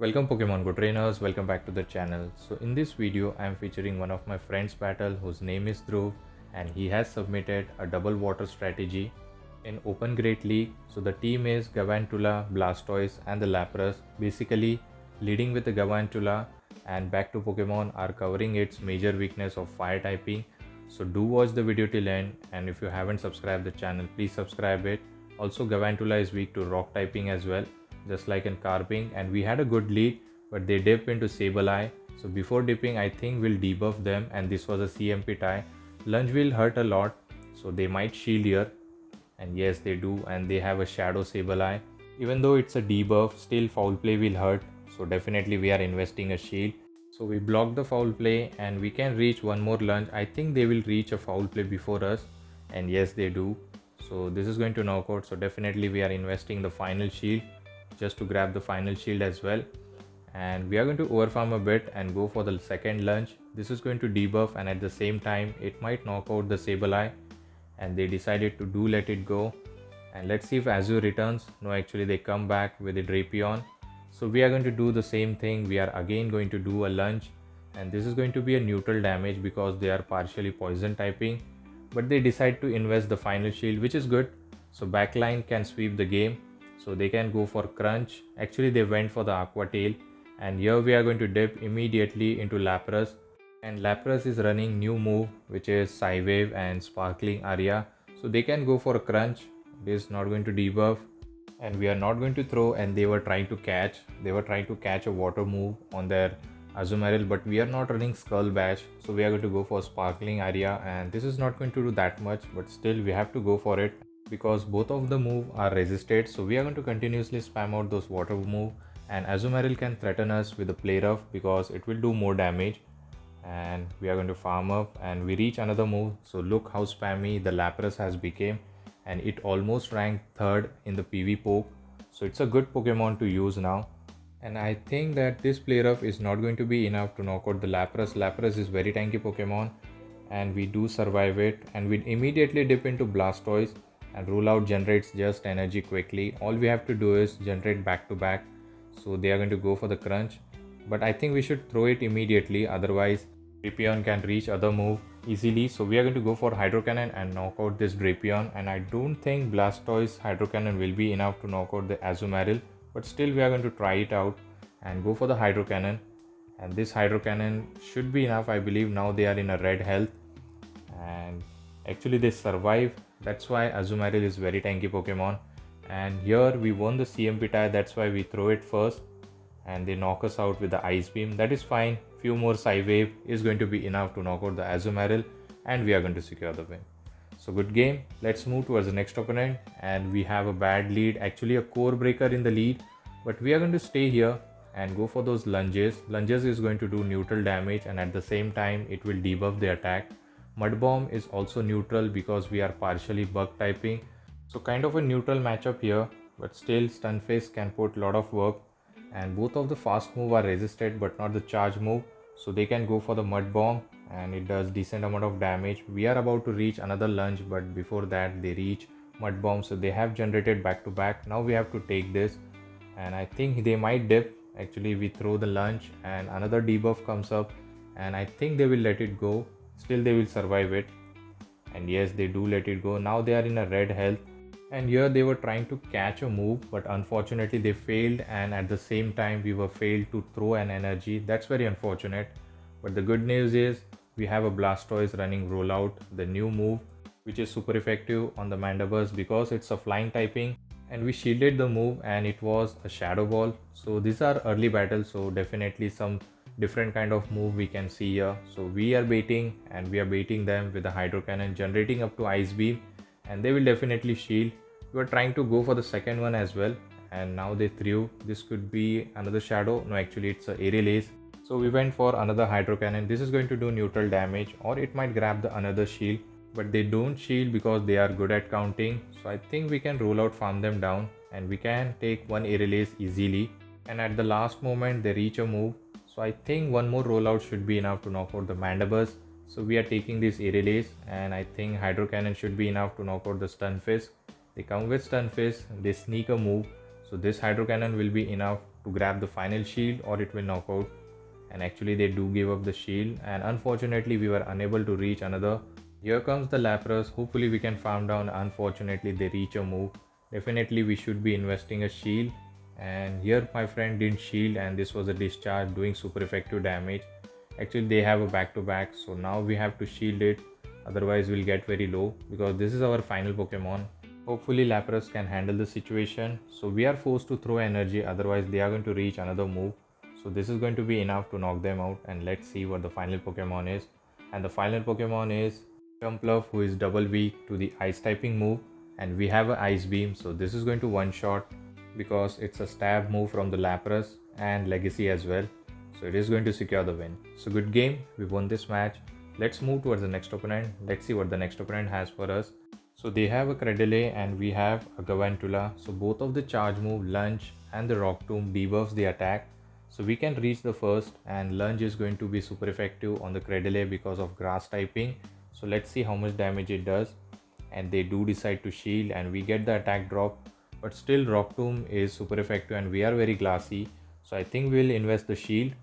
Welcome Pokemon Go trainers, welcome back to the channel. So in this video I am featuring one of my friends battle whose name is Dhruv and he has submitted a double water strategy in Open Great League. So the team is Gavantula, Blastoise and the Lapras, basically leading with the Gavantula, and back to Pokemon are covering its major weakness of fire typing. So do watch the video till end, and if you haven't subscribed the channel, please subscribe it. Also Gavantula is weak to rock typing as well, just like in Carping, and we had a good lead but they dip into Sableye. So before dipping I think we'll debuff them, and this was a CMP tie. Lunge will hurt a lot, so they might shield here, and yes they do, and they have a Shadow Sableye. Even though it's a debuff, still foul play will hurt, so definitely we are investing a shield. So we block the foul play and we can reach one more lunge. I think they will reach a foul play before us, and yes they do. So this is going to knock out, so definitely we are investing the final shield just to grab the final shield as well. And we are going to overfarm a bit and go for the second lunge. This is going to debuff, and at the same time it might knock out the Sableye, and they decided to let it go. And let's see if Azure returns. No, actually they come back with the Drapion. So we are going to do the same thing. We are again going to do a lunge, and this is going to be a neutral damage because they are partially poison typing, but they decide to invest the final shield, which is good. So backline can sweep the game, so they can go for crunch. Actually they went for the Aqua Tail, and here we are going to dip immediately into Lapras, and Lapras is running new move which is Psywave and Sparkling Aria, so they can go for a crunch. It is not going to debuff, and we are not going to throw, and they were trying to catch a water move on their Azumarill, but we are not running Skull Bash, so we are going to go for Sparkling Aria, and this is not going to do that much, but still we have to go for it because both of the move are resisted. So we are going to continuously spam out those water move, and Azumarill can threaten us with a Play Rough because it will do more damage, and we are going to farm up and we reach another move. So look how spammy the Lapras has become, and it almost ranked third in the PV poke, so it's a good Pokemon to use now. And I think that this Play Rough is not going to be enough to knock out the Lapras. Lapras is very tanky Pokemon, and we do survive it, and we immediately dip into Blastoise, and Rule Out generates just energy quickly. All we have to do is generate back to back, so they are going to go for the crunch, but I think we should throw it immediately, otherwise Drapion can reach other move easily. So we are going to go for Hydro Cannon and knock out this Drapion, and I don't think Blastoise Hydro Cannon will be enough to knock out the Azumarill, but still we are going to try it out and go for the Hydro Cannon, and this Hydro Cannon should be enough. I believe now they are in a red health, and actually they survive. That's why Azumarill is very tanky Pokemon, and here we won the CMP tie. That's why we throw it first, and they knock us out with the Ice Beam. That is fine. Few more Psywave is going to be enough to knock out the Azumarill, and we are going to secure the win. So good game. Let's move towards the next opponent, and we have a bad lead, actually a core breaker in the lead, but we are going to stay here and go for those lunges. Lunges is going to do neutral damage, and at the same time it will debuff the attack. Mud Bomb is also neutral because we are partially bug typing, so kind of a neutral matchup here, but still Stunfisk can put a lot of work, and both of the fast move are resisted but not the charge move, so they can go for the Mud Bomb, and it does decent amount of damage. We are about to reach another lunge, but before that they reach Mud Bomb, so they have generated back to back. Now we have to take this, and I think they might dip. Actually we throw the lunge and another debuff comes up, and I think they will let it go. Still they will survive it, and yes they do let it go. Now they are in a red health, and here they were trying to catch a move, but unfortunately they failed, and at the same time we were failed to throw an energy. That's very unfortunate, but the good news is we have a Blastoise running Rollout, the new move, which is super effective on the Mandibuzz because it's a flying typing, and we shielded the move and it was a Shadow Ball. So these are early battles, so definitely some different kind of move we can see here. So we are baiting, and we are baiting them with the Hydro Cannon generating up to Ice Beam, and they will definitely shield. We were trying to go for the second one as well, and now they threw. This could be another Shadow. No, actually it's a Aerial Ace. So we went for another Hydro Cannon. This is going to do neutral damage, or it might grab the another shield, but they don't shield because they are good at counting. So I think we can roll out, farm them down, and we can take one Aerial Ace easily, and at the last moment they reach a move. So I think one more rollout should be enough to knock out the Mandibuzz. So we are taking this Aerial Ace, and I think Hydro Cannon should be enough to knock out the Stunfisk. They come with Stunfisk, they sneak a move, so this Hydro Cannon will be enough to grab the final shield or it will knock out. And actually they do give up the shield, and unfortunately we were unable to reach another. Here comes the Lapras. Hopefully we can farm down. Unfortunately they reach a move. Definitely we should be investing a shield, and here my friend didn't shield and this was a discharge doing super effective damage. Actually they have a back to back, so now we have to shield it, otherwise we'll get very low because this is our final Pokemon. Hopefully Lapras can handle the situation, so we are forced to throw energy, otherwise they are going to reach another move. So this is going to be enough to knock them out, and let's see what the final Pokemon is. And the final Pokemon is Jumpluff, who is double weak to the ice typing move, and we have a ice beam, so this is going to one shot because it's a stab move from the Lapras and Legacy as well. So it is going to secure the win. So good game, we won this match. Let's move towards the next opponent. Let's see what the next opponent has for us. So they have a Cradily and we have a Gavantula. So both of the charge move, Lunge and the Rock Tomb debuffs the attack. So we can reach the first, and Lunge is going to be super effective on the Cradily because of grass typing. So let's see how much damage it does. And they do decide to shield and we get the attack drop. But still Rock Tomb is super effective and we are very glassy. So I think we'll invest the shield.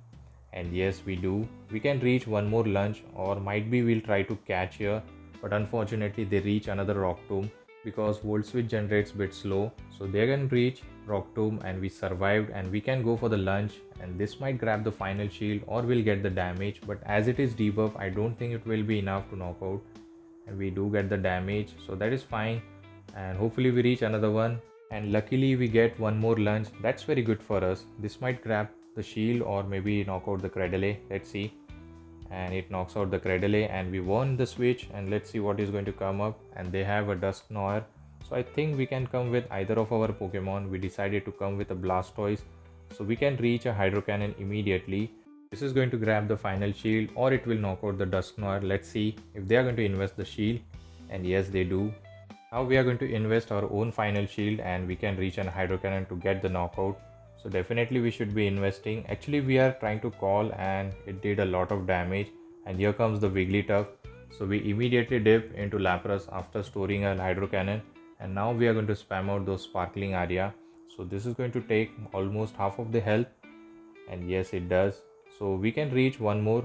And yes, we do. We can reach one more Lunge, or might be we'll try to catch here. But unfortunately they reach another Rock Tomb because Volt Switch generates a bit slow. So they can reach Rock Tomb and we survived, and we can go for the Lunge, and this might grab the final shield or we'll get the damage. But as it is debuff, I don't think it will be enough to knock out, and we do get the damage, so that is fine. And hopefully we reach another one, and luckily we get one more Lunge. That's very good for us. This might grab the shield or maybe knock out the Cradily. Let's see. And it knocks out the Cradily and we won the switch, and let's see what is going to come up. And they have a Dusknoir, so I think we can come with either of our Pokemon. We decided to come with a Blastoise, so we can reach a Hydro Cannon immediately. This is going to grab the final shield or it will knock out the Dusknoir. Let's see if they are going to invest the shield, and yes they do. Now we are going to invest our own final shield and we can reach an Hydro Cannon to get the knockout. So definitely we should be investing. Actually we are trying to call and it did a lot of damage, and here comes the Wigglytuff. So we immediately dip into Lapras after storing a Hydro Cannon, and now we are going to spam out those sparkling area. So this is going to take almost half of the health, and yes it does. So we can reach one more.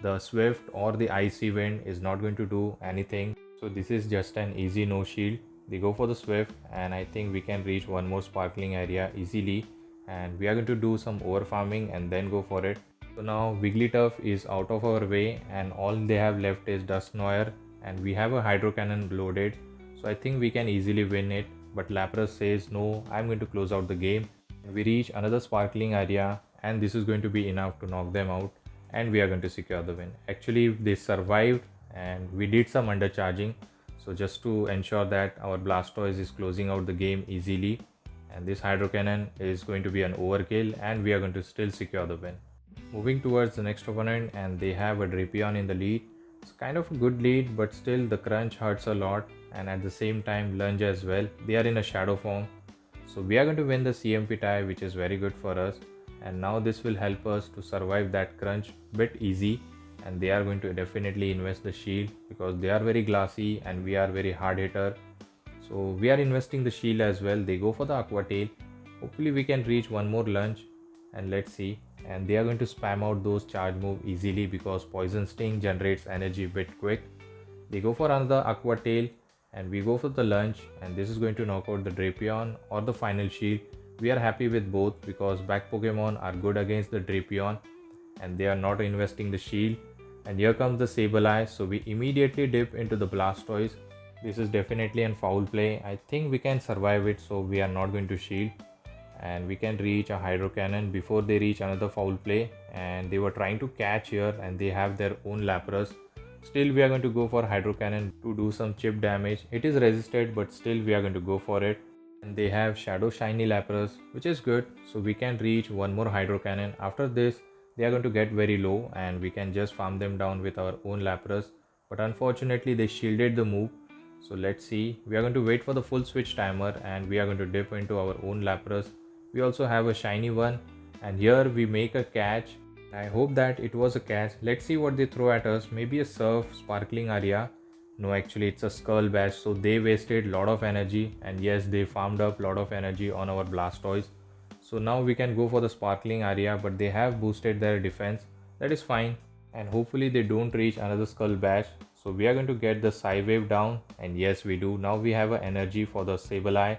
The Swift or the Icy Wind is not going to do anything, so this is just an easy no shield. They go for the Swift and I think we can reach one more sparkling area easily, and we are going to do some over farming and then go for it. So now Wigglytuff is out of our way and all they have left is Dusknoir, and we have a Hydro Cannon loaded, so I think we can easily win it. But Lapras says no, I'm going to close out the game. We reach another sparkling area and this is going to be enough to knock them out, and we are going to secure the win. Actually they survived and we did some undercharging, so just to ensure that our Blastoise is closing out the game easily, and this Hydro Cannon is going to be an overkill and we are going to still secure the win. Moving towards the next opponent, and they have a Drapion in the lead. It's kind of a good lead, but still the crunch hurts a lot, and at the same time Lunge as well. They are in a shadow form, so we are going to win the CMP tie, which is very good for us. And now this will help us to survive that crunch bit easy, and they are going to definitely invest the shield because they are very glassy and we are very hard hitter. So we are investing the shield as well. They go for the Aqua Tail. Hopefully we can reach one more Lunge, and let's see. And they are going to spam out those charge move easily because Poison Sting generates energy a bit quick. They go for another Aqua Tail and we go for the Lunge, and this is going to knock out the Drapion or the final shield. We are happy with both because back Pokemon are good against the Drapion and they are not investing the shield. And here comes the Sableye, so we immediately dip into the Blastoise. This is definitely a foul play. I think we can survive it, so we are not going to shield, and we can reach a Hydro Cannon before they reach another foul play. And they were trying to catch here and they have their own Lapras. Still we are going to go for Hydro Cannon to do some chip damage. It is resisted, but still we are going to go for it. And they have Shadow Shiny Lapras, which is good, so we can reach one more Hydro Cannon. After this they are going to get very low and we can just farm them down with our own Lapras, but unfortunately they shielded the move. So let's see, we are going to wait for the full switch timer and we are going to dip into our own Lapras. We also have a shiny one, and here we make a catch. I hope that it was a catch. Let's see what they throw at us. Maybe a Surf, Sparkling Aria. No, actually it's a Skull Bash, so they wasted a lot of energy, and yes, they farmed up a lot of energy on our Blastoise. So now we can go for the sparkling area, but they have boosted their defense. That is fine. And hopefully they don't reach another skull bash. So we are going to get the Psy wave down, and yes we do. Now we have an energy for the Sableye,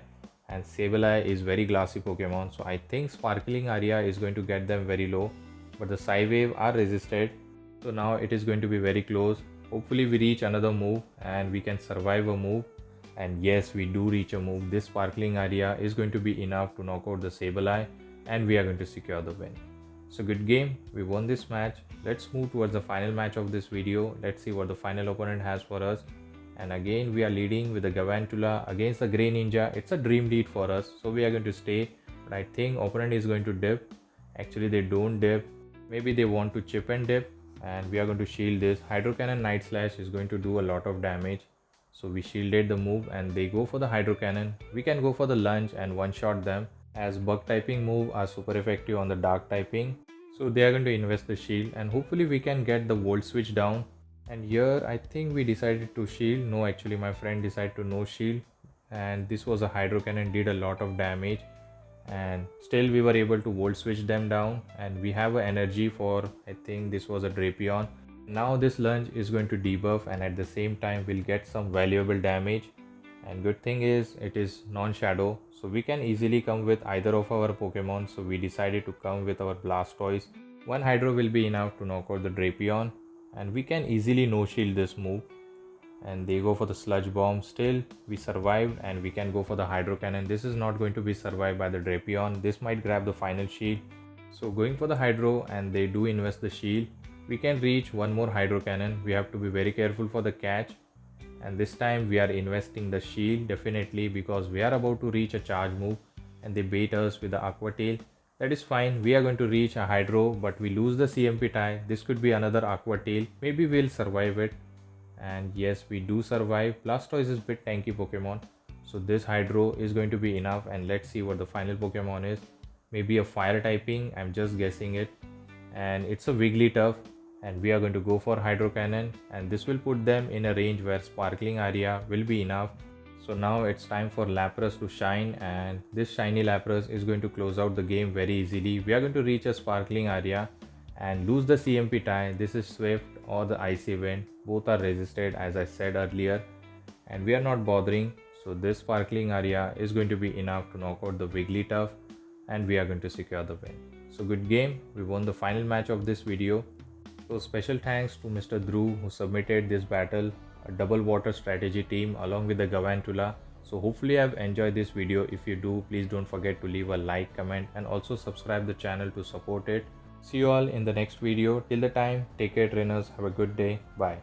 and Sableye is very glassy Pokemon. So I think sparkling area is going to get them very low, but the Psy wave are resisted. So now it is going to be very close. Hopefully we reach another move and we can survive a move. And yes, we do reach a move. This sparkling area is going to be enough to knock out the Sableye, and we are going to secure the win. So good game, we won this match. Let's move towards the final match of this video. Let's see what the final opponent has for us. And again we are leading with the Gavantula against the Grey Ninja. It's a dream lead for us, so we are going to stay. But I think opponent is going to dip. Actually they don't dip. Maybe they want to chip and dip. And we are going to shield this. Hydro Cannon Night Slash is going to do a lot of damage. So we shielded the move and they go for the Hydro Cannon. We can go for the lunge and one-shot them, as bug typing move are super effective on the dark typing. So they are going to invest the shield and hopefully we can get the volt switch down. And here I think we decided to shield. No, actually my friend decided to no shield, and this was a Hydro Cannon, did a lot of damage, and still we were able to volt switch them down. And we have an energy for, I think this was a Drapion. Now this lunge is going to debuff, and at the same time we'll get some valuable damage. And good thing is it is non-shadow, so we can easily come with either of our Pokemon. So we decided to come with our Blastoise. One Hydro will be enough to knock out the Drapion, and we can easily no shield this move. And they go for the Sludge Bomb. Still we survived, and we can go for the Hydro Cannon. This is not going to be survived by the Drapion. This might grab the final shield. So going for the Hydro, and they do invest the shield. We can reach one more Hydro Cannon. We have to be very careful for the catch. And this time we are investing the shield definitely, because we are about to reach a charge move and they bait us with the Aqua Tail. That is fine. We are going to reach a Hydro, but we lose the CMP tie. This could be another Aqua Tail. Maybe we'll survive it. And yes, we do survive. Blastoise is a bit tanky Pokemon, so this Hydro is going to be enough. And let's see what the final Pokemon is. Maybe a fire typing, I'm just guessing it. And it's a Wigglytuff. And we are going to go for Hydro Cannon, and this will put them in a range where sparkling area will be enough. So now it's time for Lapras to shine, and this shiny Lapras is going to close out the game very easily. We are going to reach a sparkling area and lose the CMP tie. This is Swift or the Icy Wind. Both are resisted, as I said earlier, and we are not bothering. So this sparkling area is going to be enough to knock out the Wigglytuff, and we are going to secure the win. So good game, we won the final match of this video. So special thanks to Mr. Dhruv who submitted this battle, a double water strategy team along with the Gavantula. So hopefully I've enjoyed this video. If you do, please don't forget to leave a like, comment, and also subscribe the channel to support it. See you all in the next video. Till the time, take care trainers, have a good day, bye.